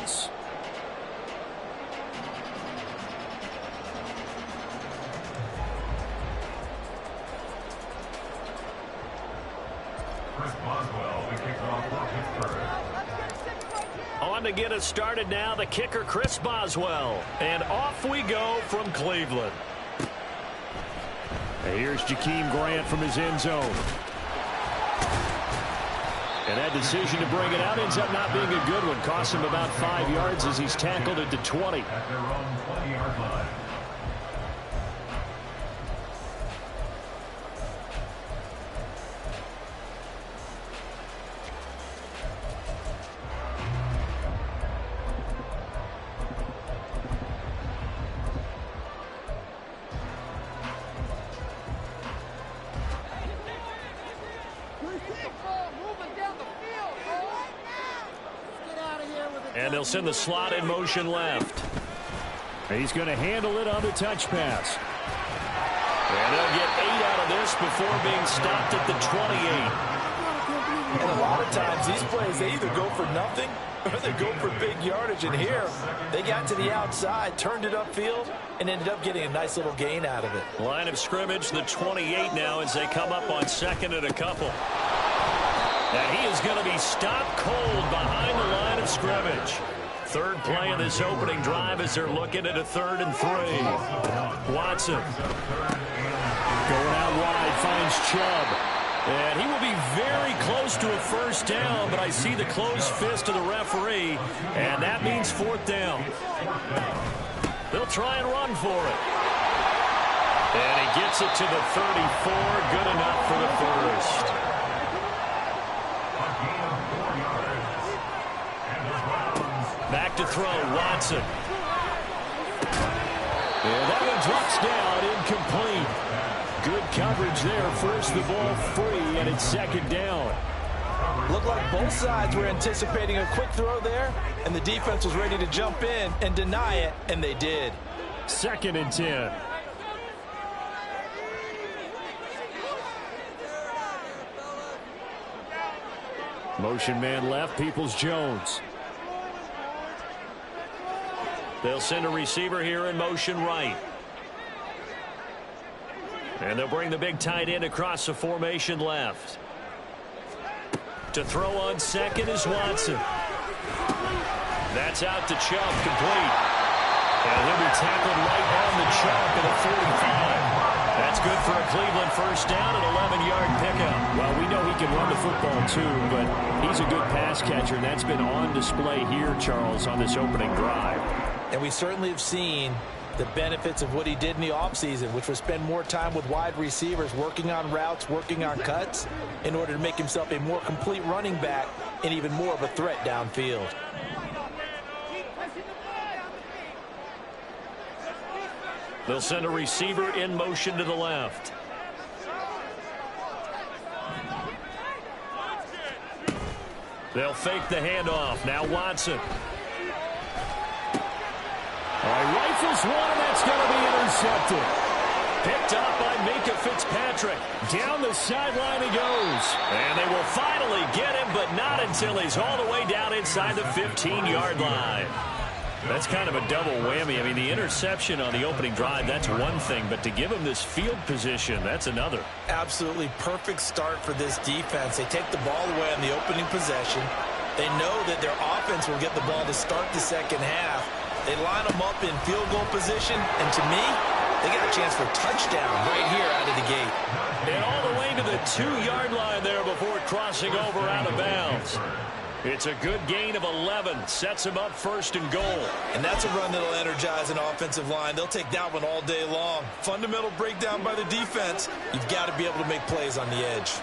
yards. On to get us started now, the kicker, Chris Boswell. And off we go from Cleveland. Here's Jakeem Grant from his end zone. And that decision to bring it out ends up not being a good one. Costs him about 5 yards as he's tackled at the 20. At their own 20-yard line. And they'll send the slot in motion left. He's going to handle it on the touch pass. And they'll get 8 out of this before being stopped at the 28. And a lot of times these plays, they either go for nothing or they go for big yardage. And here, they got to the outside, turned it upfield, and ended up getting a nice little gain out of it. Line of scrimmage, the 28 now as they come up on second and a couple. And he is going to be stopped cold behind the line of scrimmage. Third play of this opening drive as they're looking at a 3rd and 3. Watson going out wide, finds Chubb. And he will be very close to a first down, but I see the closed fist of the referee, and that means 4th down. They'll try and run for it. And he gets it to the 34, good enough for the first. Back to throw, Watson. And that one drops down, incomplete. Good coverage there, forced the ball free, and it's 2nd down. Looked like both sides were anticipating a quick throw there, and the defense was ready to jump in and deny it, and they did. 2nd and 10. Motion man left, Peoples-Jones. They'll send a receiver here in motion right. And they'll bring the big tight end across the formation left. To throw on second is Watson. That's out to Chubb, complete. And he'll be tackled right on the chalk at the 45. That's good for a Cleveland first down, an 11-yard pickup. Well, we know he can run the football too, but he's a good pass catcher, and that's been on display here, Charles, on this opening drive. And we certainly have seen the benefits of what he did in the offseason, which was spend more time with wide receivers, working on routes, working on cuts, in order to make himself a more complete running back and even more of a threat downfield. They'll send a receiver in motion to the left. They'll fake the handoff. Now Watson. Rifles one, and that's going to be intercepted. Picked up by Minka Fitzpatrick. Down the sideline he goes. And they will finally get him, but not until he's all the way down inside the 15-yard line. That's kind of a double whammy. I mean, the interception on the opening drive, that's one thing, but to give him this field position, that's another. Absolutely perfect start for this defense. They take the ball away on the opening possession. They know that their offense will get the ball to start the second half. They line them up in field goal position, and to me, they got a chance for a touchdown right here out of the gate. And all the way to the 2-yard line there before crossing over out of bounds. It's a good gain of 11. Sets him up 1st and goal. And that's a run that'll energize an offensive line. They'll take that one all day long. Fundamental breakdown by the defense. You've got to be able to make plays on the edge.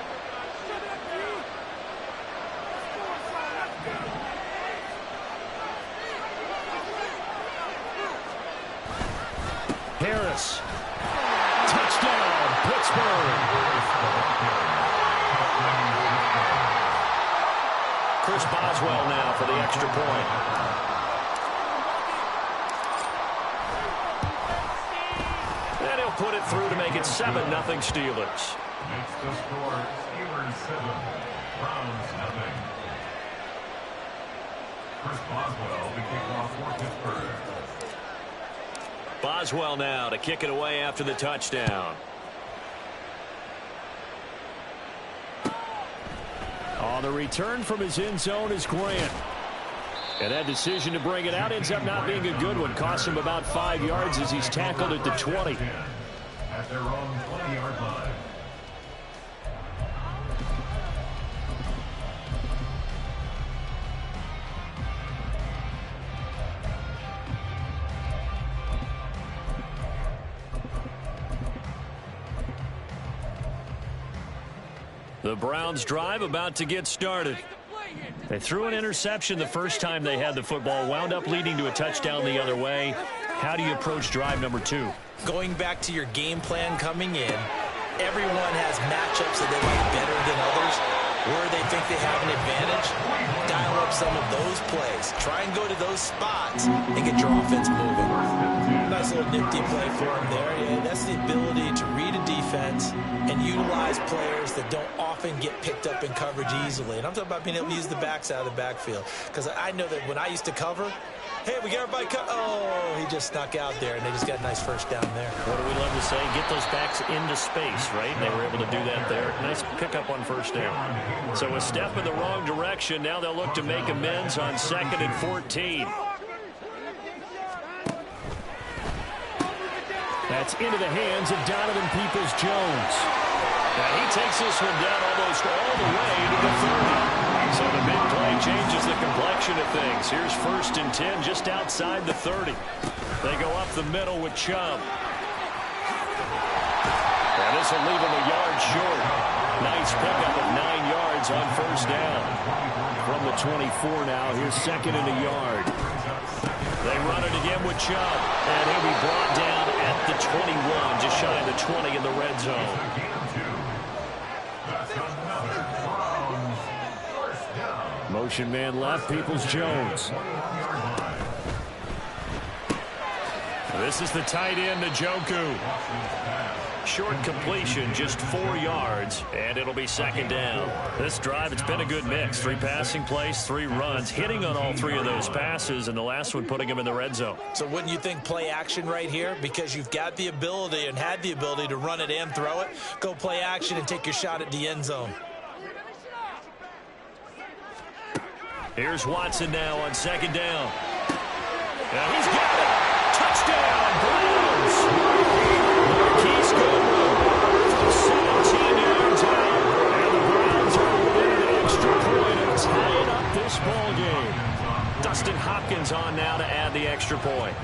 Harris. Touchdown, Pittsburgh. Chris Boswell now for the extra point. And he'll put it through to make it 7-0 Steelers. Makes the score Steelers 7, Browns 0. Chris Boswell, the kickoff for Pittsburgh. Boswell now to kick it away after the touchdown. On the return from his end zone is Grant. And that decision to bring it out ends up not being a good one. Costs him about 5 yards as he's tackled at the 20. At their own 20-yard line. The Browns drive about to get started. They threw an interception the first time they had the football, wound up leading to a touchdown the other way. How do you approach drive number 2? Going back to your game plan coming in, everyone has matchups that they like better than others. Where they think they have an advantage, dial up some of those plays. Try and go to those spots and get your offense moving. Nice little nifty play for him there. Yeah, that's the ability to read a defense and utilize players that don't often get picked up in coverage easily. And I'm talking about being able to use the backs out of the backfield. Because I know that when I used to cover, hey, we got everybody cut. Oh, he just snuck out there, and they just got a nice first down there. What do we love to say? Get those backs into space, right? And they were able to do that there. Nice pickup on first down. So a step in the wrong direction. Now they'll look to make amends on 2nd and 14. That's into the hands of Donovan Peoples-Jones. Now he takes this one down almost all the way to the 30. So the big play changes the complexion of things. Here's 1st and 10 just outside the 30. They go up the middle with Chubb. And this will leave him a yard short. Nice pickup of 9 yards on first down. From the 24 now, here's 2nd and a yard. They run it again with Chubb. And he'll be brought down at the 21, just shy of the 20 in the red zone. Motion man left, Peoples-Jones. This is the tight end, Njoku. Short completion, just 4 yards, and it'll be 2nd down. This drive, it's been a good mix. 3 passing plays, 3 runs, hitting on all 3 of those passes, and the last one putting him in the red zone. So wouldn't you think play action right here? Because you've got the ability and had the ability to run it and throw it. Go play action and take your shot at the end zone. Here's Watson now on 2nd down. Now he's got it. Touchdown, Browns. Marquise Goodwin, 17 yards out. And the Browns are within an extra point of tying up this ball game. Dustin Hopkins on now to add the extra point.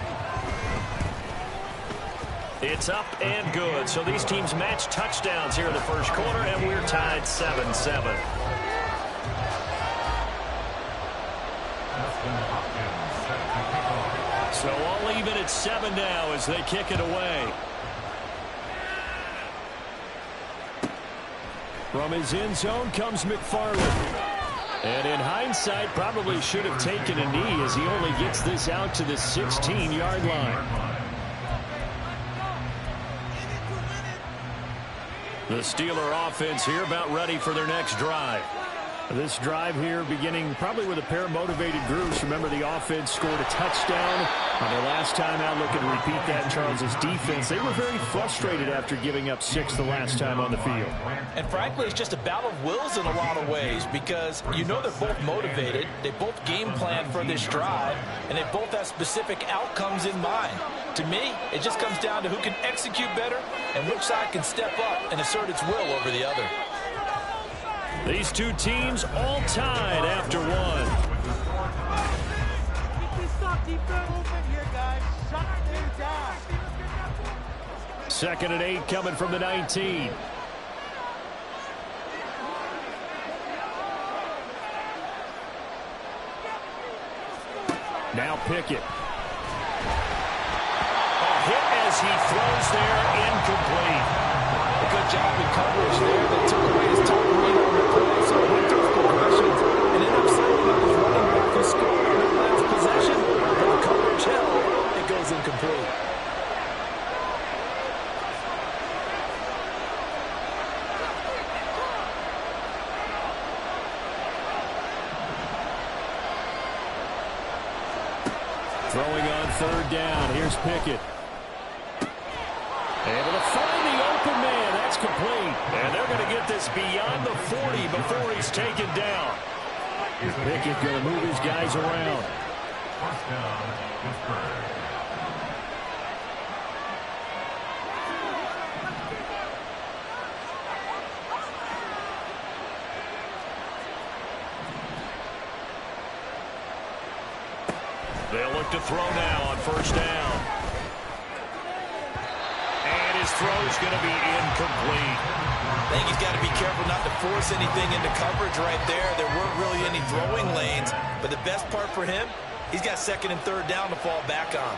It's up and good. So these teams match touchdowns here in the first quarter, and we're tied 7-7. So all even at 7 now as they kick it away. From his end zone comes McFarland. And in hindsight, probably should have taken a knee as he only gets this out to the 16-yard line. The Steeler offense here about ready for their next drive. This drive here beginning probably with a pair of motivated groups. Remember, the offense scored a touchdown on their last time out. Looking to repeat that. Charles's defense, they were very frustrated after giving up 6 the last time on the field. And frankly, it's just a battle of wills in a lot of ways because you know they're both motivated. They both game plan for this drive, and they both have specific outcomes in mind. To me, it just comes down to who can execute better and which side can step up and assert its will over the other. These two teams all tied after one. 2nd and 8 coming from the 19. Now Pickett. A hit as he throws there, incomplete. A good job in coverage there. They took away his top read on the play, so it went through progressions and ended up settling on his running back who scored on that last possession. But the coverage held, it goes incomplete. Throwing on third down. Here's Pickett. Able to find the open man. That's complete. And they're going to get this beyond the 40 before he's taken down. Pickett going to move his guys around. First down, Pittsburgh. They'll look to throw now on first down. And his throw's going to be incomplete. I think he's got to be careful not to force anything into coverage right there. There weren't really any throwing lanes. But the best part for him, he's got second and third down to fall back on.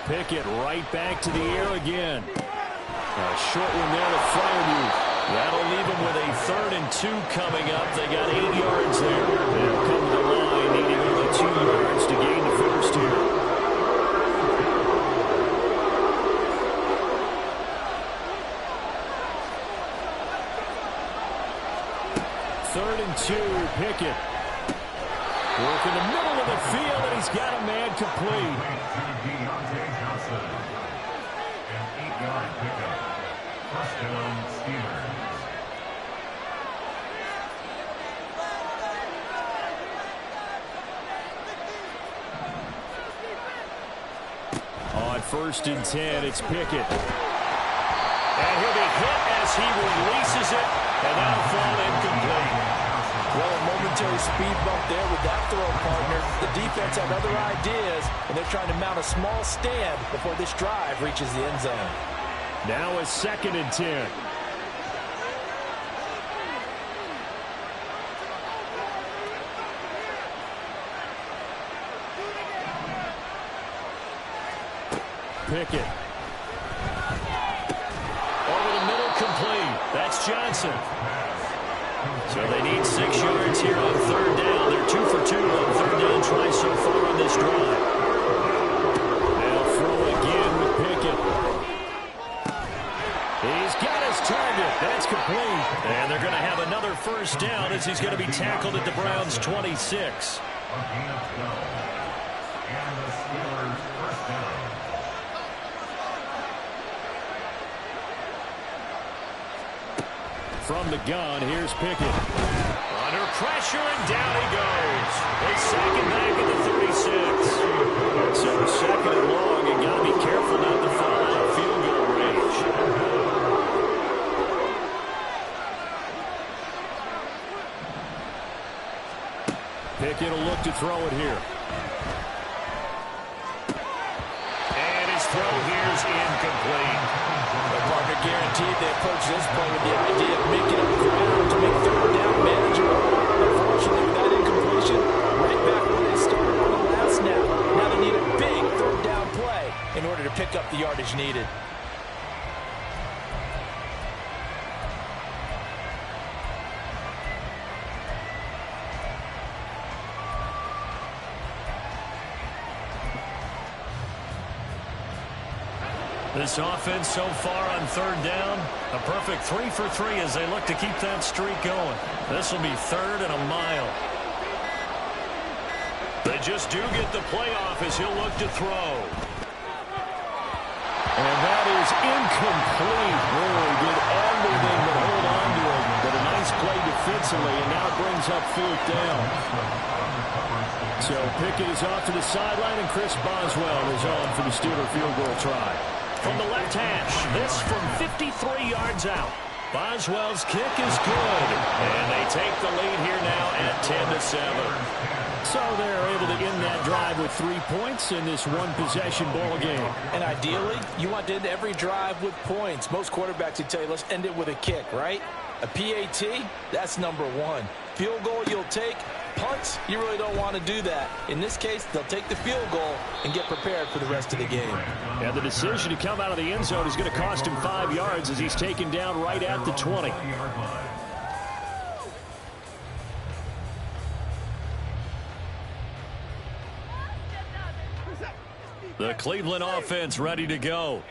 Pickett right back to the air again. A short one there to Freiermuth. That'll leave them with a 3rd and 2 coming up. They got 8 yards there. They'll come to the line, needing only 2 yards to gain the first here. Third and 2, Pickett. Work in the middle of the field, and he's got a man complete. An 8-yard pickup. First down, Steelers. On 1st and 10, it's Pickett. And he'll be hit as he releases it, and that'll fall incomplete. Well, a momentary speed bump there with that throw, partner. The defense had other ideas, and they're trying to mount a small stand before this drive reaches the end zone. Now a 2nd and 10. Pickett. Over the middle, complete. That's Johnson. So they need 6 yards here on third down. They're 2 for 2 on third down tries so far on this drive. They'll throw again with Pickett. He's got his target. That's complete. And they're going to have another first down as he's going to be tackled at the Browns' 26. And the Steelers first down. From the gun, here's Pickett. Under pressure, and down he goes. They sack him back at the 36. So 2nd and long, you got to be careful not to fall out of field goal range. Pickett will look to throw it here. And his throw here's incomplete. Partner guaranteed they approach this play with the idea of making up ground to make third down manageable. Unfortunately, with that incompletion, right back where they started on the last snap. Now they need a big third down play in order to pick up the yardage needed. This offense so far on third down, a perfect 3 for 3 as they look to keep that streak going. This will be 3rd and a mile. They just do get the playoff as he'll look to throw. And that is incomplete. Really did everything but hold on to it. But a nice play defensively, and now it brings up 4th down. So Pickett is off to the sideline, and Chris Boswell is on for the Steeler field goal try. From the left hash, this from 53 yards out. Boswell's kick is good. And they take the lead here now at 10-7. So they're able to end that drive with 3 points in this one-possession ball game. And ideally, you want to end every drive with points. Most quarterbacks would tell you, let's end it with a kick, right? A PAT, that's number 1. Field goal you'll take. Punts, you really don't want to do that. In this case, they'll take the field goal and get prepared for the rest of the game. And the decision to come out of the end zone is going to cost him 5 yards as he's taken down right at the 20. The Cleveland offense ready to go.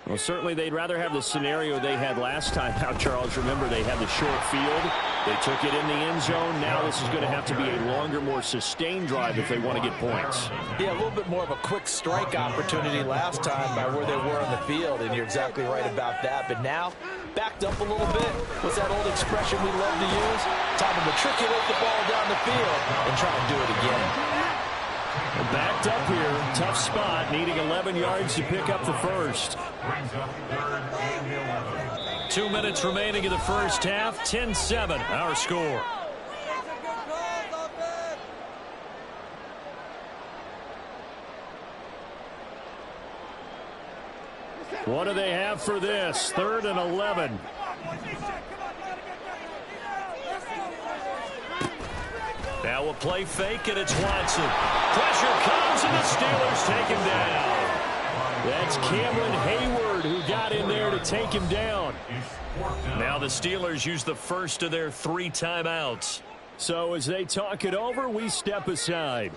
Well, certainly they'd rather have the scenario they had last time out, Charles. Remember, they had the short field. They took it in the end zone. Now this is going to have to be a longer, more sustained drive if they want to get points. Yeah, a little bit more of a quick strike opportunity last time by where they were on the field, and you're exactly right about that. But now, backed up a little bit. What's that old expression we love to use? Time to matriculate the ball down the field and try and do it again. Backed up here, tough spot, needing 11 yards to pick up the first. 2 minutes remaining in the first half, 10-7, our score. What do they have for this? 3rd and 11. Now a play fake, and it's Watson. Pressure comes, and the Steelers take him down. That's Cameron Hayward who got in there to take him down. Now the Steelers use the first of their 3 timeouts. So as they talk it over, we step aside.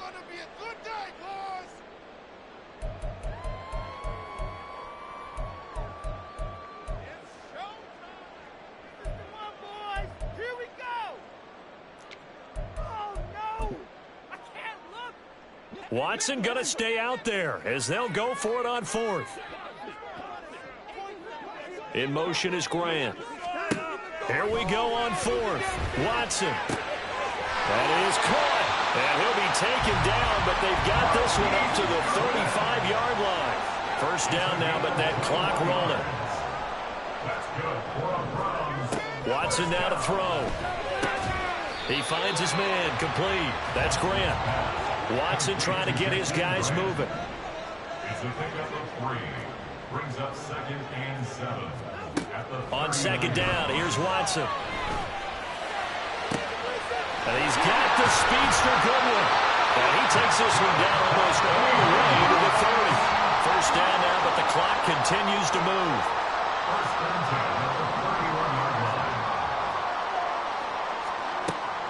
Watson going to stay out there as they'll go for it on 4th. In motion is Grant. Here we go on 4th. Watson. That is caught. And he'll be taken down, but they've got this one up to the 35-yard line. First down now, but that clock rolling. Watson now to throw. He finds his man, complete. That's Grant. Watson trying to get his guys moving. It's a pickup of 3. Brings up 2nd and 7. On 2nd down, here's Watson. And he's got the speedster Goodwin. And he takes this one down almost all the way to the 30. First down now, but the clock continues to move. First and 10 at the 31-yard line.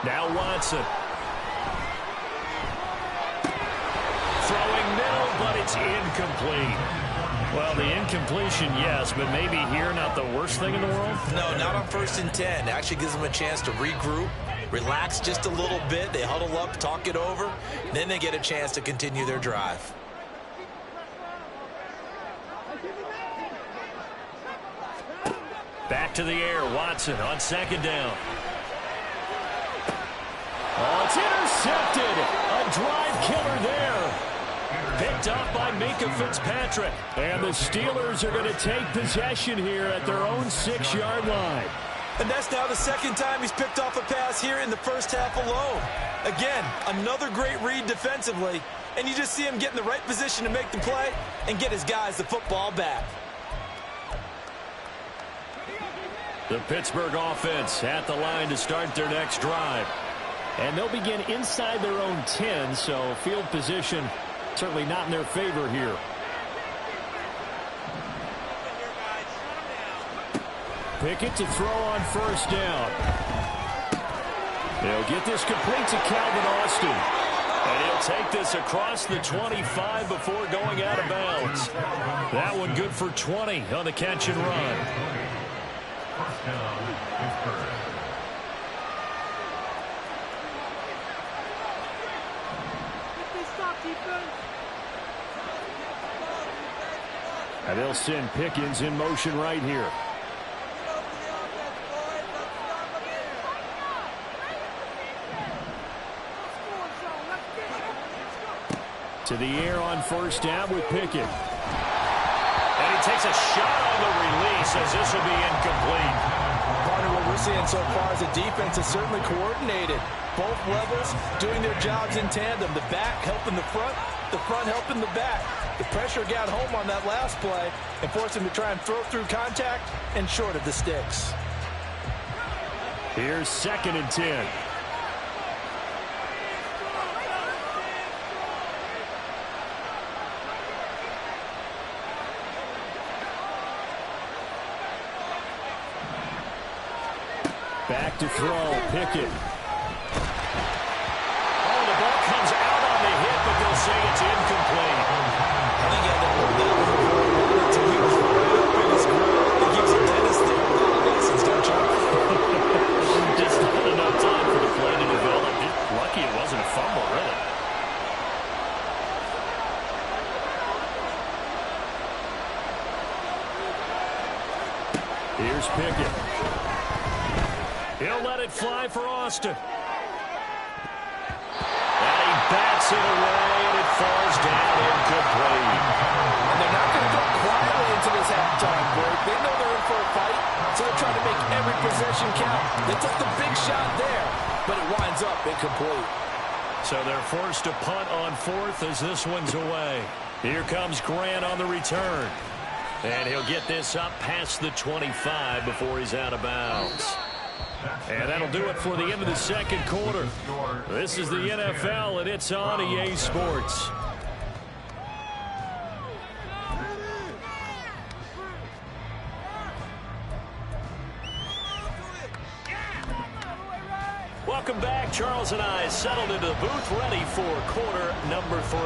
Now Watson. Throwing middle, but it's incomplete. Well, the incompletion, yes, but maybe here not the worst thing in the world? No, not on 1st and 10. Actually gives them a chance to regroup, relax just a little bit. They huddle up, talk it over. Then they get a chance to continue their drive. Back to the air, Watson on 2nd down. Oh, it's intercepted. A drive killer there. Picked up by Minkah Fitzpatrick. And the Steelers are going to take possession here at their own 6-yard line. And that's now the 2nd time he's picked off a pass here in the first half alone. Again, another great read defensively. And you just see him get in the right position to make the play and get his guys the football back. The Pittsburgh offense at the line to start their next drive. And they'll begin inside their own 10, so field position certainly not in their favor here. Pickett to throw on 1st down. They'll get this complete to Calvin Austin. And he'll take this across the 25 before going out of bounds. That one good for 20 on the catch and run. First down, Pittsburgh. And they'll send Pickens in motion right here. To the air on 1st down with Pickett. And he takes a shot on the release as this will be incomplete. Part of what we're seeing so far is the defense is certainly coordinated. Both levels doing their jobs in tandem. The back helping the front helping the back. The pressure got home on that last play and forced him to try and throw through contact and short of the sticks. Here's 2nd and 10. Back to throw, Pickett. Oh, the ball comes out on the hit, but they'll say it's incomplete. I think he had that little bit of a huge He'll let it fly for Austin. And he bats it away, and it falls down incomplete. And they're not going to go quietly into this halftime break. They know they're in for a fight, so they're trying to make every possession count. They took the big shot there, but it winds up incomplete. So they're forced to punt on fourth as this one's away. Here comes Grant on the return. And he'll get this up past the 25 before he's out of bounds. And that'll do it for the end of the second quarter. This is the NFL, and it's on EA Sports. Welcome back. Charles and I settled into the booth, ready for quarter number 3.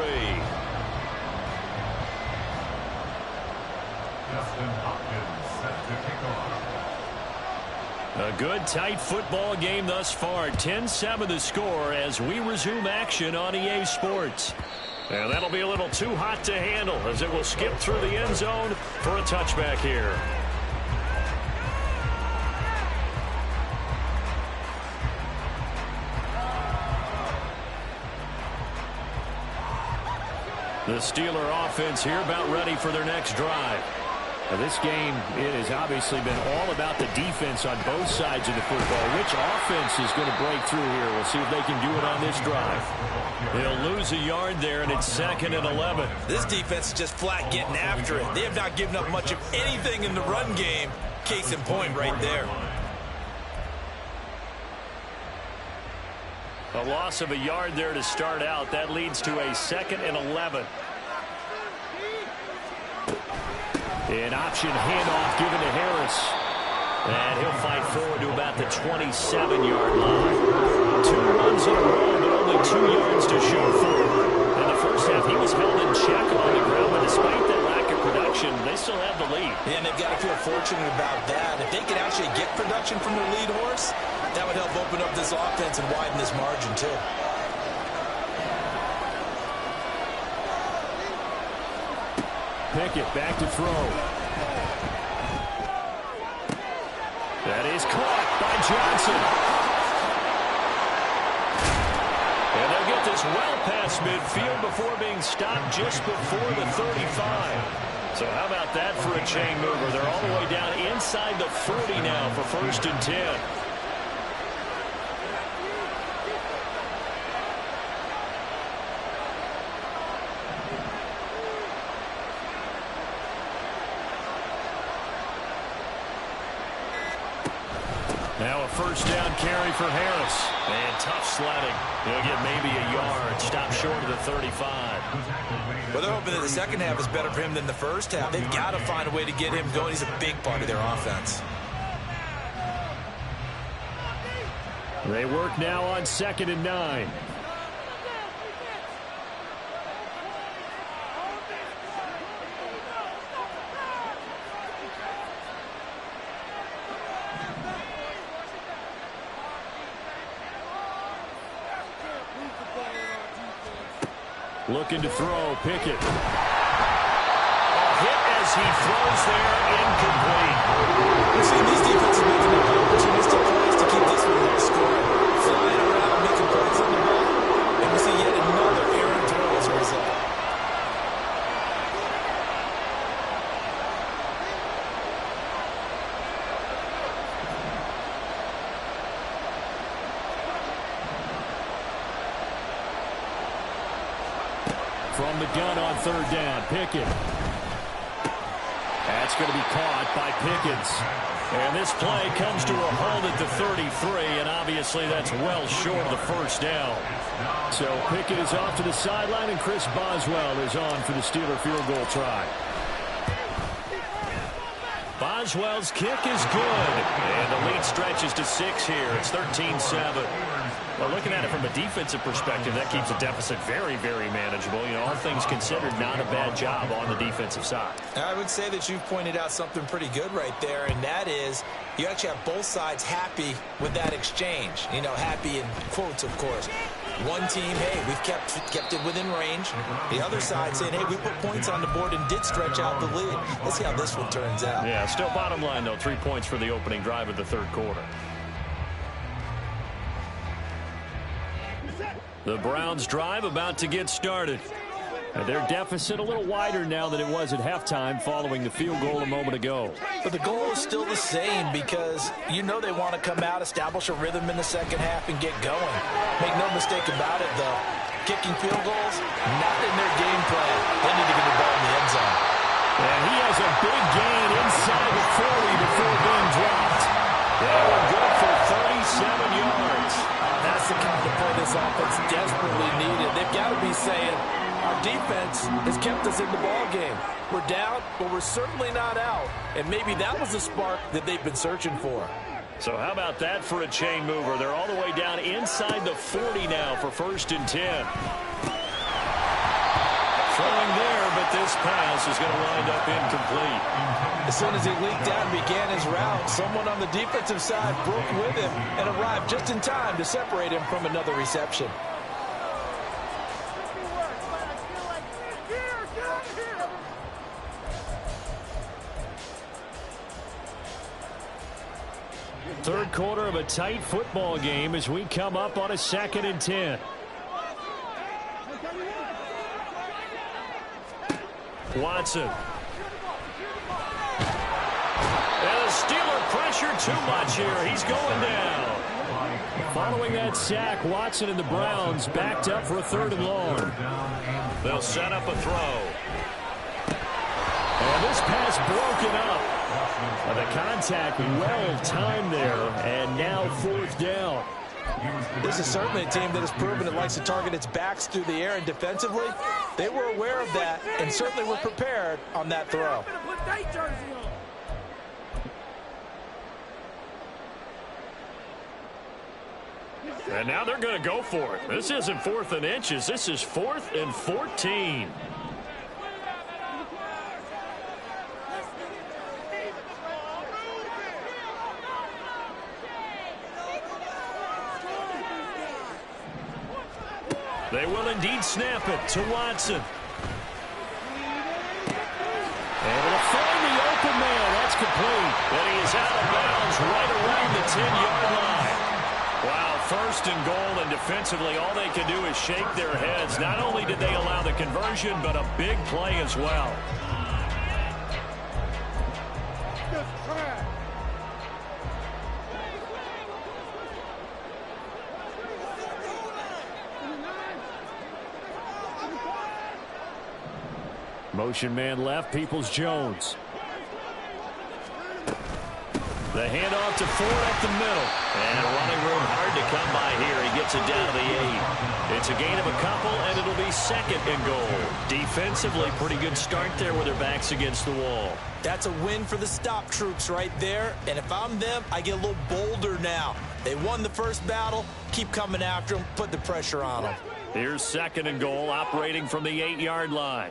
Justin Hopkins set to kick off. A good, tight football game thus far. 10-7 the score as we resume action on EA Sports. And that'll be a little too hot to handle as it will skip through the end zone for a touchback here. The Steeler offense here about ready for their next drive. Now this game, it has obviously been all about the defense on both sides of the football. Which offense is going to break through here? We'll see if they can do it on this drive. They'll lose a yard there, and it's 2nd and 11. This defense is just flat getting after it. They have not given up much of anything in the run game. Case in point right there. A loss of a yard there to start out. That leads to a 2nd and 11. An option handoff given to Harris. And he'll fight forward to about the 27-yard line. 2 runs in a row, but only 2 yards to show for it. In the first half, he was held in check on the ground, but despite that lack of production, they still have the lead. And they've got to feel fortunate about that. If they could actually get production from their lead horse, that would help open up this offense and widen this margin, too. Pickett back to throw. That is caught by Johnson. And they'll get this well past midfield before being stopped just before the 35. So how about that for a chain mover? They're all the way down inside the 40 now for 1st and 10. Now a 1st down carry for Harris. And tough sledding. He'll get maybe a yard. Stop short of the 35. Well, they're hoping that the second half is better for him than the first half. They've got to find a way to get him going. He's a big part of their offense. They work now on 2nd and 9. Looking to throw, Pickett. A hit as he throws there, incomplete. We've seen these defenses making opportunistic plays to keep this one low scoring. Flying around, making plays on the ball. And we see yet another errant throw as a result. From the gun on 3rd down, Pickett. That's going to be caught by Pickens. And this play comes to a halt at the 33, and obviously that's well short of the 1st down. So Pickett is off to the sideline, and Chris Boswell is on for the Steeler field goal try. Boswell's kick is good. And the lead stretches to 6 here. It's 13-7. Well, looking at it from a defensive perspective, that keeps the deficit very, very manageable. You know, all things considered, not a bad job on the defensive side. I would say that you've pointed out something pretty good right there, and that is you actually have both sides happy with that exchange. You know, happy in quotes, of course. One team, hey, we've kept it within range. The other side saying, hey, we put points on the board and did stretch out the lead. Let's see how this one turns out. Yeah, still bottom line, though, 3 points for the opening drive of the 3rd quarter. The Browns drive about to get started. And their deficit a little wider now than it was at halftime following the field goal a moment ago. But the goal is still the same because you know they want to come out, establish a rhythm in the second half, and get going. Make no mistake about it, though. Kicking field goals, not in their game plan. They need to get the ball in the end zone. And he has a big gain inside the 40 before being dropped. They were good for 37 yards. That's the kind of play this offense desperately needed. They've got to be saying, our defense has kept us in the ball game. We're down, but we're certainly not out. And maybe that was the spark that they've been searching for. So how about that for a chain mover? They're all the way down inside the 40 now for 1st and 10. Throwing there, but this pass is going to wind up incomplete. As soon as he leaked out and began his route, someone on the defensive side broke with him and arrived just in time to separate him from another reception. Third quarter of a tight football game as we come up on a 2nd and 10. Watson. And the Steeler pressure too much here. He's going down. Following that sack, Watson and the Browns backed up for a 3rd and long. They'll set up a throw. And this pass broken up. The contact well timed there, and now 4th down. This is certainly a team that has proven it likes to target its backs through the air, and defensively, they were aware of that and certainly were prepared on that throw. And now they're going to go for it. This isn't 4th and inches. This is 4th and 14. They will indeed snap it to Watson. Able to find the open man. That's complete. And he is out of bounds right around the 10-yard line. Wow, 1st and goal, and defensively all they can do is shake their heads. Not only did they allow the conversion, but a big play as well. Motion man left, Peoples-Jones. The handoff to Ford up the middle. And running room hard to come by here. He gets it down to the 8. It's a gain of a couple, and it'll be 2nd and goal. Defensively, pretty good start there with their backs against the wall. That's a win for the stop troops right there. And if I'm them, I get a little bolder now. They won the first battle. Keep coming after them. Put the pressure on them. Here's 2nd and goal, operating from the 8-yard line.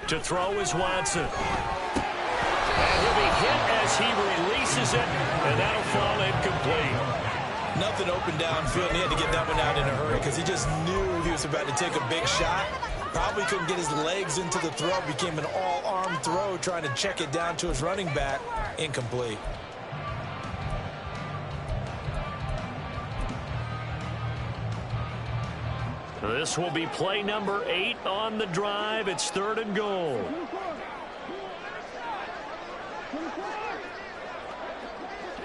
To throw is Watson. And he'll be hit as he releases it, and that'll fall incomplete. Nothing open downfield, and he had to get that one out in a hurry because he just knew he was about to take a big shot. Probably couldn't get his legs into the throw. Became an all-arm throw trying to check it down to his running back. Incomplete. This will be play number 8 on the drive. It's 3rd and goal.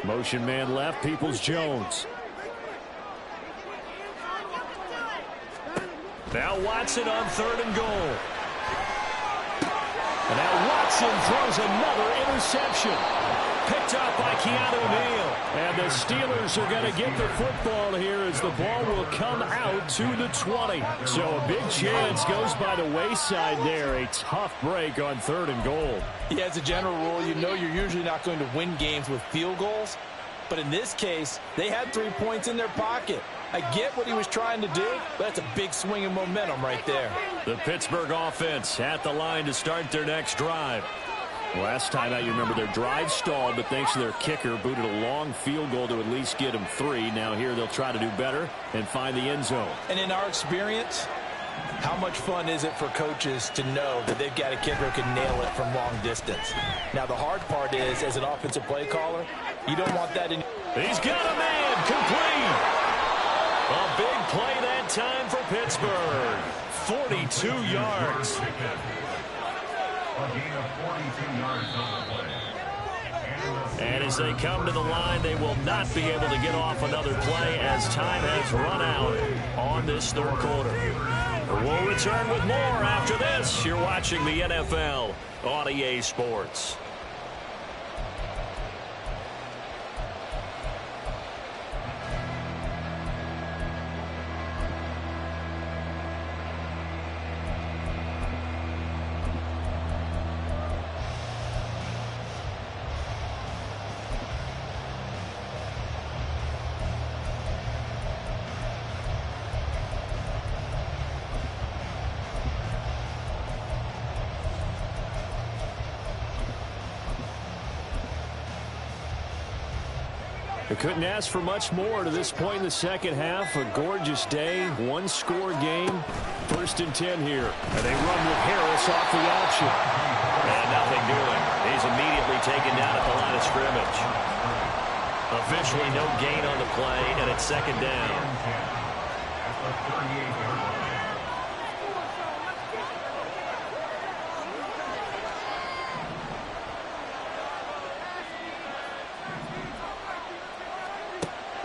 Motion man left, Peoples-Jones. Now Watson on 3rd and goal. And now Watson throws another interception. Picked up by Keanu Neal. And the Steelers are going to get the football here as the ball will come out to the 20. So a big chance goes by the wayside there. A tough break on 3rd and goal. Yeah, as a general rule, you know you're usually not going to win games with field goals. But in this case, they had 3 points in their pocket. I get what he was trying to do, but that's a big swing in momentum right there. The Pittsburgh offense at the line to start their next drive. Last time out, you remember their drive stalled, but thanks to their kicker, booted a long field goal to at least get them 3. Now here they'll try to do better and find the end zone. And in our experience, How much fun is it for coaches to know that they've got a kicker who can nail it from long distance? Now, the hard part is, as an offensive play caller, you don't want that in. He's got a man complete. A big play that time for Pittsburgh. 42 yards. A gain of 42 yards on the play. And as they come to the line, they will not be able to get off another play as time has run out on this third quarter. We'll return with more after this. You're watching the NFL on EA Sports. They couldn't ask for much more to this point in the second half. A gorgeous day, one-score game. 1st and 10 here. And they run with Harris off the option. And nothing doing. He's immediately taken down at the line of scrimmage. Officially no gain on the play, and it's 2nd down.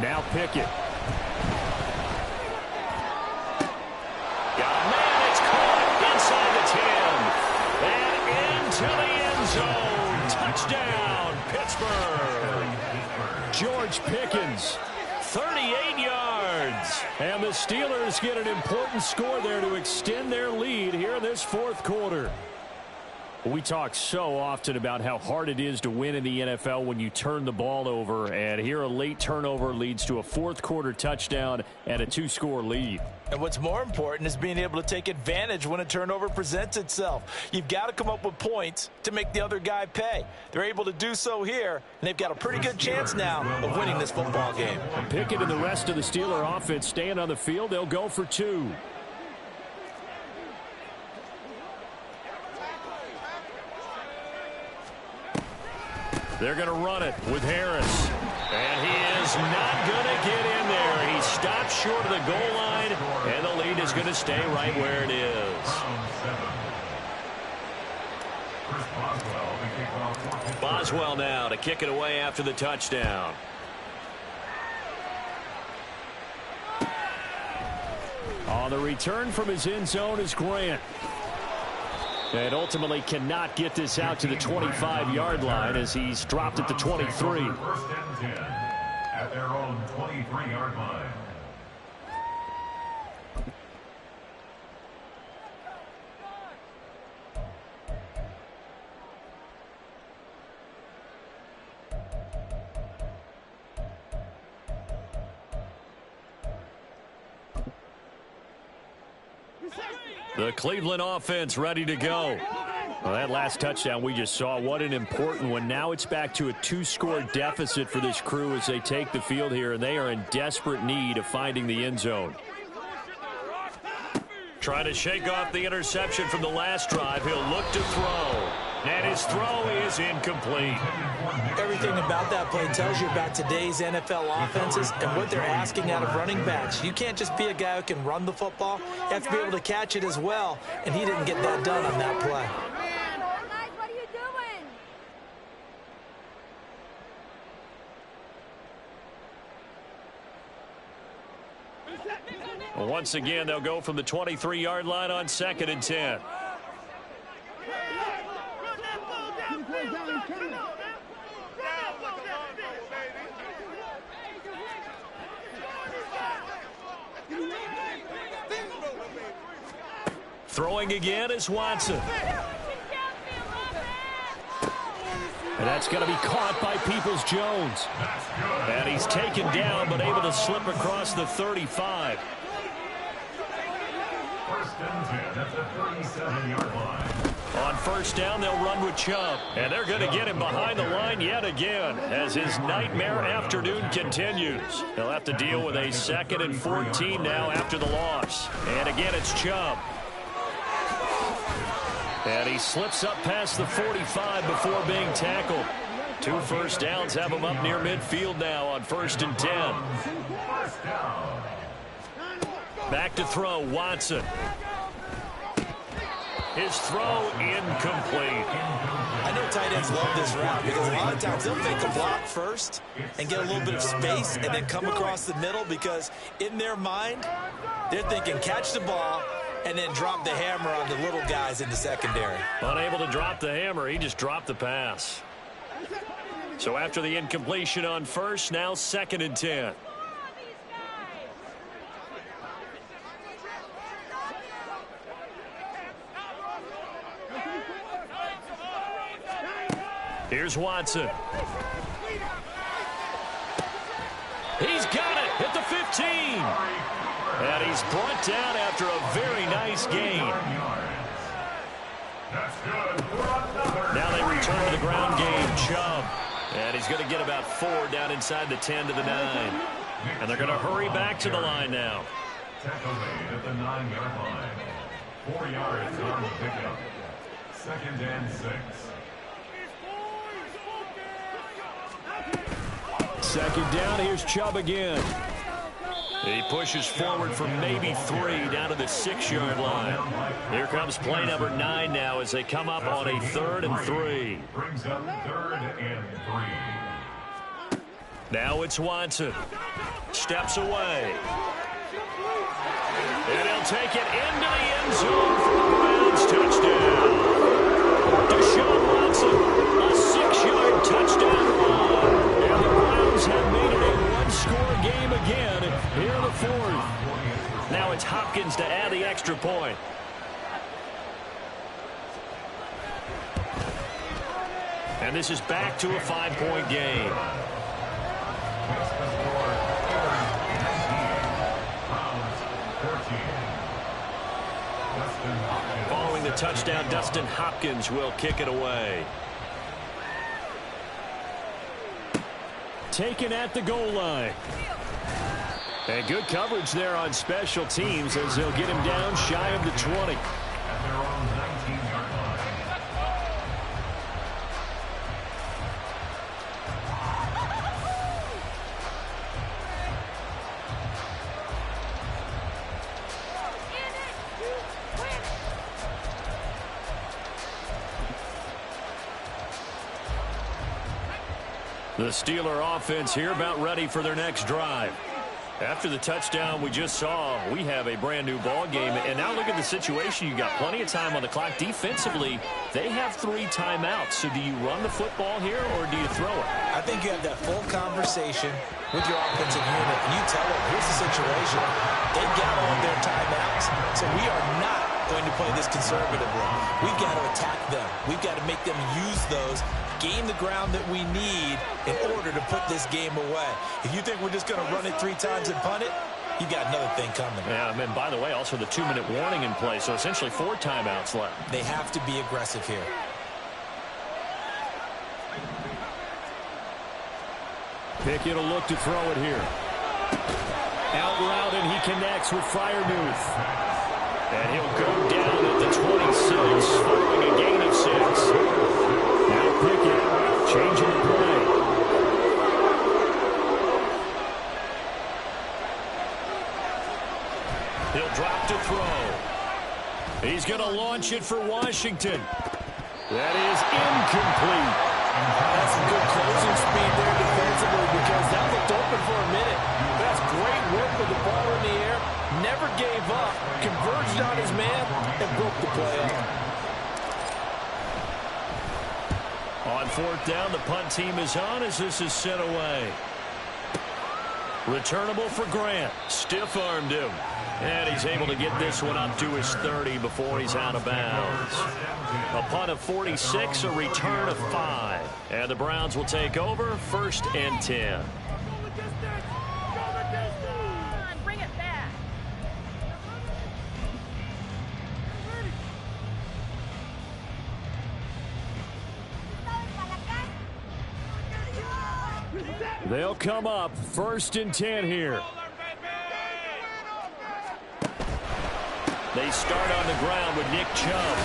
Now Pickett. Got a man that's caught inside the 10. And into the end zone. Touchdown, Pittsburgh. George Pickens. 38 yards. And the Steelers get an important score there to extend their lead here in this 4th quarter. We talk so often about how hard it is to win in the NFL when you turn the ball over, and here a late turnover leads to a 4th quarter touchdown and a 2-score lead. And what's more important is being able to take advantage when a turnover presents itself. You've got to come up with points to make the other guy pay. They're able to do so here, and they've got a pretty good chance now of winning this football game. Pickett and the rest of the Steeler offense staying on the field. They'll go for 2. They're going to run it with Harris. And he is not going to get in there. He stopped short of the goal line, and the lead is going to stay right where it is. Boswell now to kick it away after the touchdown. On the return from his end zone is Grant. And ultimately cannot get this out to the 25-yard line as he's dropped at the 23. 1st and 10 at their own 23-yard line. The Cleveland offense ready to go. Well, that last touchdown we just saw, what an important one. Now it's back to a 2-score deficit for this crew as they take the field here, and they are in desperate need of finding the end zone. Trying to shake off the interception from the last drive. He'll look to throw. And his throw is incomplete. Everything about that play tells you about today's NFL offenses and what they're asking out of running backs. You can't just be a guy who can run the football. You have to be able to catch it as well, and he didn't get that done on that play. What are you doing? Once again, they'll go from the 23-yard line on 2nd and 10. Throwing again is Watson. And that's going to be caught by Peoples-Jones. And he's taken down but able to slip across the 35. 1st and 10 at the 37-yard line. On first down, they'll run with Chubb. And they're going to get him behind the line yet again as his nightmare afternoon continues. He'll have to deal with a 2nd and 14 now after the loss. And again, it's Chubb. And he slips up past the 45 before being tackled. 2 first downs have him up near midfield now on 1st and 10. Back to throw, Watson. His throw incomplete. I know tight ends love this route because a lot of times they'll fake a block first and get a little bit of space and then come across the middle because in their mind, they're thinking catch the ball and then drop the hammer on the little guys in the secondary. Unable to drop the hammer, he just dropped the pass. So after the incompletion on first, now 2nd and 10. Here's Watson. He's got it at the 15. And he's brought down after a very nice gain. Now they return to the ground game. Chubb. And he's going to get about 4 down inside the 10 to the 9. And they're going to hurry back to the line now. Tackle made at the 9-yard line. 4 yards on the pickup. 2nd and 6. 2nd down, here's Chubb again. He pushes forward for maybe 3 down to the 6-yard line. Here comes play number 9 now as they come up on a 3rd and 3. Brings up 3rd and 3. Now it's Watson. Steps away. And he'll take it into the end zone for a Browns touchdown. Deshaun Watson, a 6-yard touchdown run. And the Browns have made it a one-score game again here in the 4th. Now it's Hopkins to add the extra point. And this is back to a 5-point game. Following the touchdown, Dustin Hopkins will kick it away. Taken at the goal line. And good coverage there on special teams as they'll get him down shy of the 20. At their own 19-yard line. The Steeler offense here about ready for their next drive. After the touchdown we just saw, we have a brand new ball game. And now look at the situation. You got plenty of time on the clock. Defensively, they have 3 timeouts. So do you run the football here or do you throw it? I think you have that full conversation with your offensive unit, and you tell them, here's the situation. They've got all their timeouts, so we are not going to play this conservatively. We've got to attack them. We've got to make them use those, gain the ground that we need in order to put this game away. If you think we're just going to run it 3 times and punt it, you got another thing coming. Yeah, and by the way, also the 2-minute warning in play, so essentially 4 timeouts left. They have to be aggressive here. Pickett will look to throw it here. Out route, and he connects with Freiermuth. And he'll go down at the 26 following a gain of 6. Now Pickett changing the play. He'll drop to throw. He's going to launch it for Washington. That is incomplete. That's some good closing speed there defensively because that looked open for a minute. That's great work with the ball in the air. Never gave up, converged on his man, and broke the play up. On 4th down, the punt team is on as this is sent away. Returnable for Grant. Stiff-armed him. And he's able to get this one up to his 30 before he's out of bounds. A punt of 46, a return of 5. And the Browns will take over 1st and 10. Bring it back. They'll come up 1st and 10 here. They start on the ground with Nick Chubb.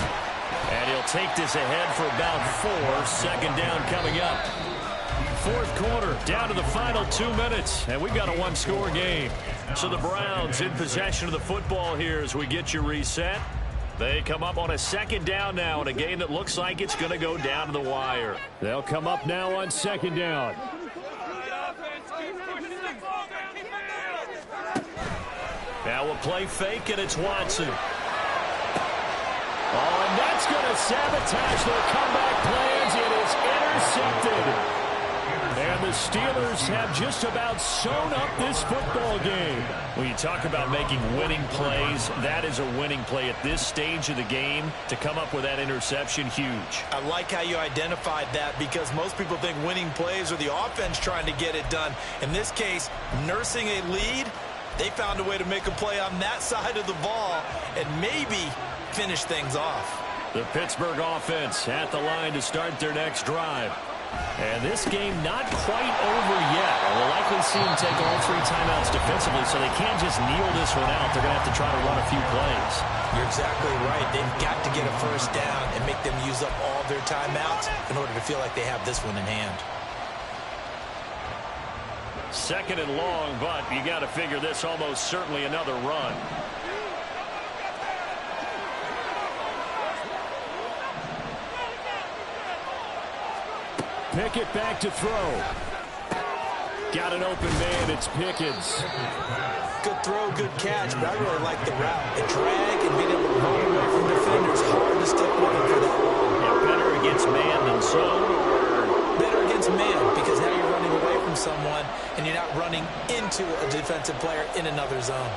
And he'll take this ahead for about 4. 2nd down coming up. 4th quarter, down to the final 2 minutes, and we've got a 1-score game. So the Browns in possession of the football here as we get you reset. They come up on a 2nd down now in a game that looks like it's going to go down to the wire. They'll come up now on 2nd down. Now we'll play fake, and it's Watson. Oh, and that's going to sabotage their comeback plans. It is intercepted. And the Steelers have just about sewn up this football game. When you talk about making winning plays, that is a winning play at this stage of the game. To come up with that interception, huge. I like how you identified that because most people think winning plays are the offense trying to get it done. In this case, nursing a lead, they found a way to make a play on that side of the ball and maybe finish things off. The Pittsburgh offense at the line to start their next drive. And this game not quite over yet. We'll likely see them take all 3 timeouts defensively, so they can't just kneel this one out. They're going to have to try to run a few plays. You're exactly right. They've got to get a 1st down and make them use up all their timeouts in order to feel like they have this one in hand. 2nd and long, but you got to figure this almost certainly another run. Pickett back to throw. Got an open man. It's Pickens. Good throw, good catch, but I really like the route. The drag and being able to run away from defenders. Hard to stick with him for that long. Yeah, better against man than zone, or better against man because now you're running away from someone and you're not running into a defensive player in another zone.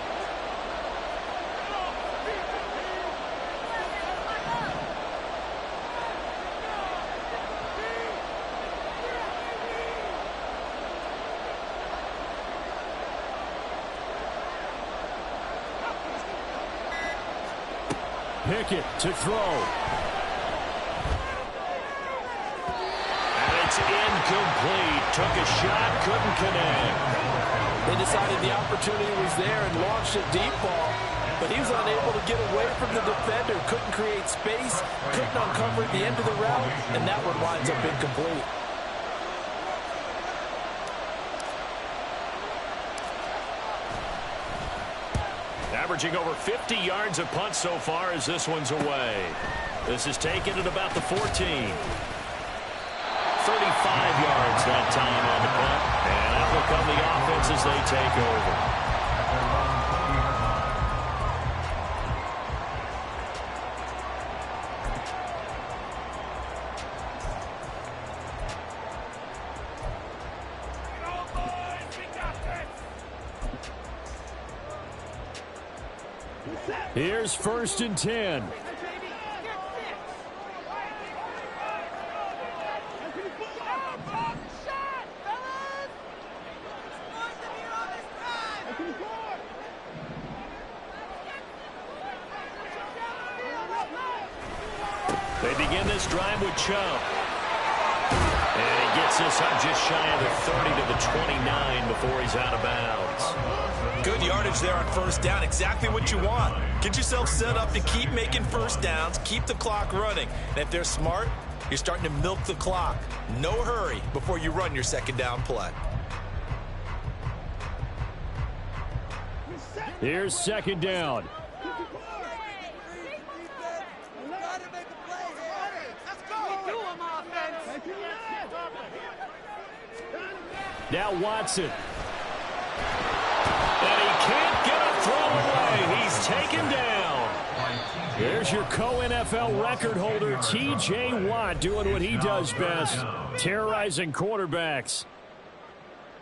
Pickett to throw. And it's incomplete. Took a shot, couldn't connect. They decided the opportunity was there and launched a deep ball, but he was unable to get away from the defender. Couldn't create space, couldn't uncover the end of the route, and that one winds up incomplete. Averaging over 50 yards a punt so far as this one's away. This is taken at about the 14. 35 yards that time on the punt. And out will come the offense as they take over. Here's 1st and 10. They begin this drive with Chubb. And he gets this up just shy of the 30 to the 29 before he's out of bounds. Good yardage there on 1st down. Exactly what you want. Get yourself set up to keep making 1st downs, keep the clock running. And if they're smart, you're starting to milk the clock. No hurry before you run your 2nd down play. Here's 2nd down. Now Watson. And he can't get a throw away. He's taken down. There's your co-NFL record holder, T.J. Watt, doing what he does best, terrorizing quarterbacks.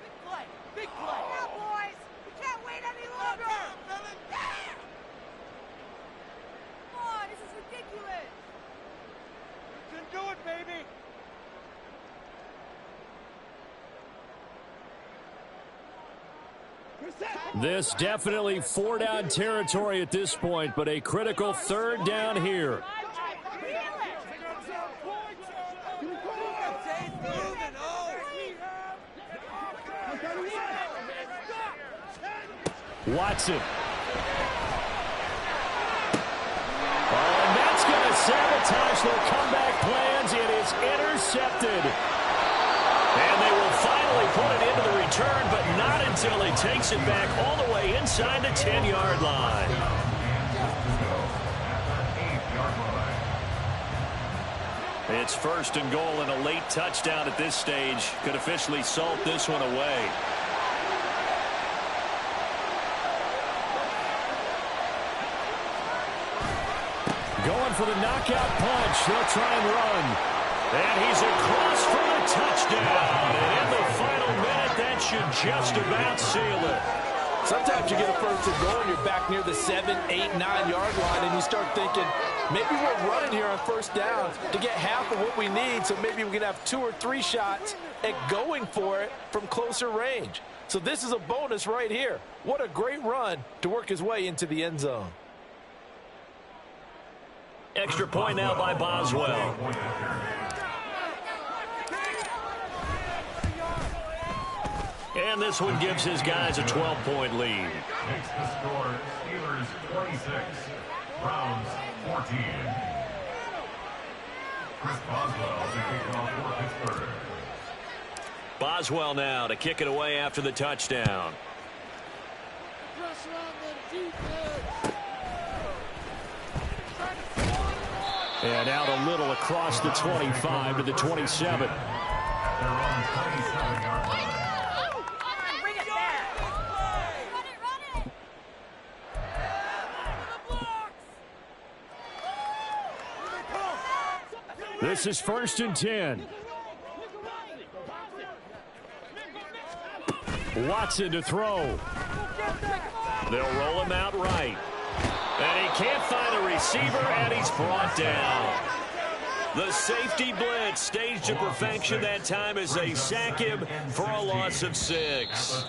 Big play. Yeah, boys. We can't wait any longer. Come on, this is ridiculous. You can do it, baby. This definitely 4-down territory at this point, but a critical 3rd down here. Watson. Oh, and that's going to sabotage their comeback plans. It is intercepted. And they will finally put it into the return, but not until he takes it back all the way inside the 10-yard line. It's first and goal, and a late touchdown at this stage could officially salt this one away. Going for the knockout punch. They'll try and run. And he's across for the touchdown. And in the final minute, that should just about seal it. Sometimes you get a first and goal and you're back near the 7, 8, 9-yard line, and you start thinking, maybe we're running here on first down to get half of what we need, so maybe we can have 2 or 3 shots at going for it from closer range. So this is a bonus right here. What a great run to work his way into the end zone. Extra point now by Boswell. And this one gives his guys a 12-point lead. Makes the score Steelers 26, Browns 14. Chris Boswell to kick off for Pittsburgh. Boswell now to kick it away after the touchdown. And out a little across the 25 to the 27. At their own 27-yard line. This is first and 10. Watson to throw. They'll roll him out right. And he can't find a receiver, and he's brought down. The safety blitz staged to perfection that time as they sack him for a loss of 6.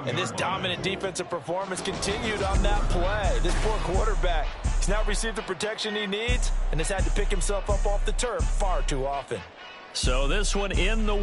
And this dominant defensive performance continued on that play. This poor quarterback has not received the protection he needs and has had to pick himself up off the turf far too often. So this one in the